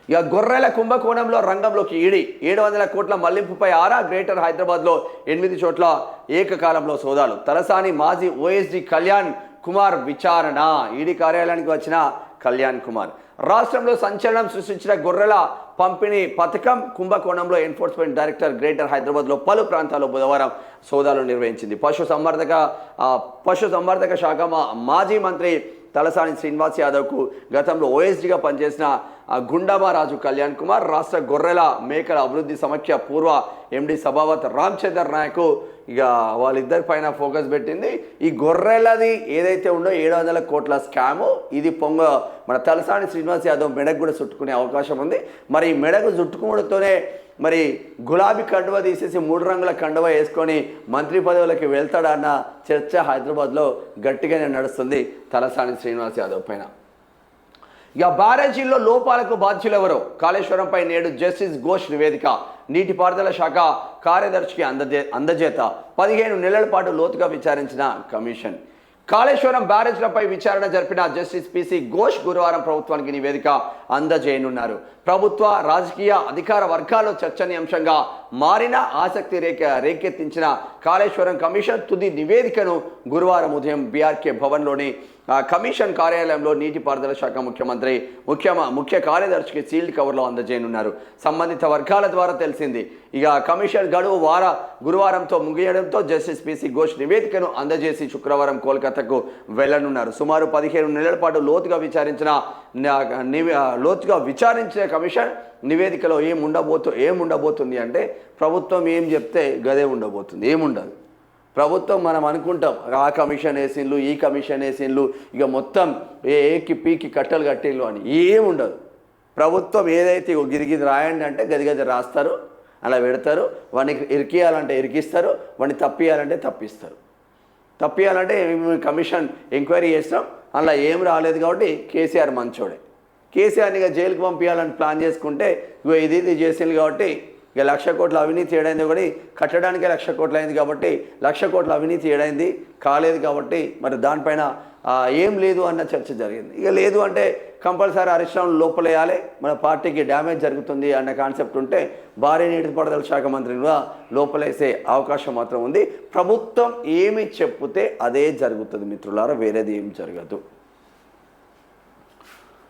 ఇక గొర్రెల కుంభకోణంలో రంగంలోకి ఈడీ 700 కోట్ల మళ్లింపుపై ఆరా. గ్రేటర్ హైదరాబాద్లో 8 చోట్ల ఏకకాలంలో సోదాలు. తలసాని మాజీ ఓఎస్డీ కళ్యాణ్ కుమార్ విచారణ. ఈడీ కార్యాలయానికి వచ్చిన కళ్యాణ్ కుమార్ రాష్ట్రంలో సంచలనం సృష్టించిన గొర్రెల పంపిణీ పథకం కుంభకోణంలో ఎన్ఫోర్స్మెంట్ డైరెక్టర్ గ్రేటర్ హైదరాబాద్లో పలు ప్రాంతాల్లో బుధవారం సోదాలు నిర్వహించింది. పశుసంవర్ధక శాఖ మాజీ మంత్రి తలసాని శ్రీనివాస్ యాదవ్కు గతంలో ఓఎస్డీగా పనిచేసిన గుండమారాజు కళ్యాణ్ కుమార్, రాష్ట్ర గొర్రెల మేకల అభివృద్ధి సమాఖ్య పూర్వ ఎండి సభావత్ రామచందర్ నాయక్ ఇక వాళ్ళిద్దరి పైన ఫోకస్ పెట్టింది. ఈ గొర్రెలది ఏదైతే ఉందో 700 కోట్ల స్కాము, ఇది మన తలసాని శ్రీనివాస్ యాదవ్ మెడకు కూడా చుట్టుకునే అవకాశం ఉంది. మరి ఈ మెడకు చుట్టుకోవడంతోనే మరి గులాబీ కండువ తీసేసి 3 రంగుల కండువ వేసుకొని మంత్రి పదవులకి వెళ్తాడన్న చర్చ హైదరాబాద్లో గట్టిగానే నడుస్తుంది తలసాని శ్రీనివాస్ యాదవ్ పైన. ఇక బ్యారేజీల్లో లోపాలకు బాధ్యులెవరో కాళేశ్వరంపై నేడు జస్టిస్ ఘోష్ నివేదిక. నీటిపారుదల శాఖ కార్యదర్శికి అందజేత. 15 నెలల పాటు లోతుగా విచారించిన కమిషన్. కాళేశ్వరం బ్యారేజ్లపై విచారణ జరిపిన జస్టిస్ పిసి ఘోష్ గురువారం ప్రభుత్వానికి నివేదిక అందజేయనున్నారు. ప్రభుత్వ రాజకీయ అధికార వర్గాల్లో చర్చనీయాంశంగా మారిన ఆసక్తి రేకెత్తించిన కాళేశ్వరం కమిషన్ తుది నివేదికను గురువారం ఉదయం బీఆర్కే భవన్లోని కమిషన్ కార్యాలయంలో నీటిపారుదల శాఖ ముఖ్య కార్యదర్శికి సీల్డ్ కవర్లో అందజేయనున్నారు. సంబంధిత వర్గాల ద్వారా తెలిసింది. ఇక కమిషన్ గడువు గురువారంతో ముగియడంతో జస్టిస్ పిసి ఘోష్ నివేదికను అందజేసి శుక్రవారం కోల్కతాకు వెళ్లనున్నారు. సుమారు 15 నెలల పాటు లోతుగా విచారించిన కమిషన్ నివేదికలో ఏముండబోతుంది అంటే ప్రభుత్వం ఏం చెప్తే గదే ఉండబోతుంది. ఏముండదు. ప్రభుత్వం మనం అనుకుంటాం ఆ కమిషన్ వేసిండ్లు, ఈ కమిషన్ వేసిండ్లు, ఇక మొత్తం ఏకి పీకి కట్టలు కట్టిండ్లు అని. ఏముండదు. ప్రభుత్వం ఏదైతే గిరిగిది రాయండి అంటే గది రాస్తారు, అలా పెడతారు. వాడిని ఇరికియాలంటే ఇరికిస్తారు, వాడిని తప్పియాలంటే తప్పిస్తారు. తప్పియాలంటే కమిషన్ ఎంక్వైరీ చేస్తాం, అలా ఏం రాలేదు కాబట్టి కేసీఆర్ మంచోడే. కేసీఆర్ని ఇక జైలుకి పంపించాలని ప్లాన్ చేసుకుంటే ఇది చేసింది కాబట్టి ఇక 1,00,000 కోట్ల అవినీతి ఏడైంది కూడా కట్టడానికే 1,00,000 కోట్లు అయింది కాబట్టి 1,00,000 కోట్ల అవినీతి ఏడైంది కాలేదు కాబట్టి మరి దానిపైన ఏం లేదు అన్న చర్చ జరిగింది. ఇక లేదు అంటే కంపల్సరీ అరెస్టులను లోపలేయాలి, మన పార్టీకి డ్యామేజ్ జరుగుతుంది అన్న కాన్సెప్ట్ ఉంటే భారీ నీటిపారుదల శాఖ మంత్రిని కూడా లోపలేసే అవకాశం మాత్రం ఉంది. ప్రభుత్వం ఏమి చెప్తే అదే జరుగుతుంది మిత్రులారా, వేరేది ఏం జరగదు.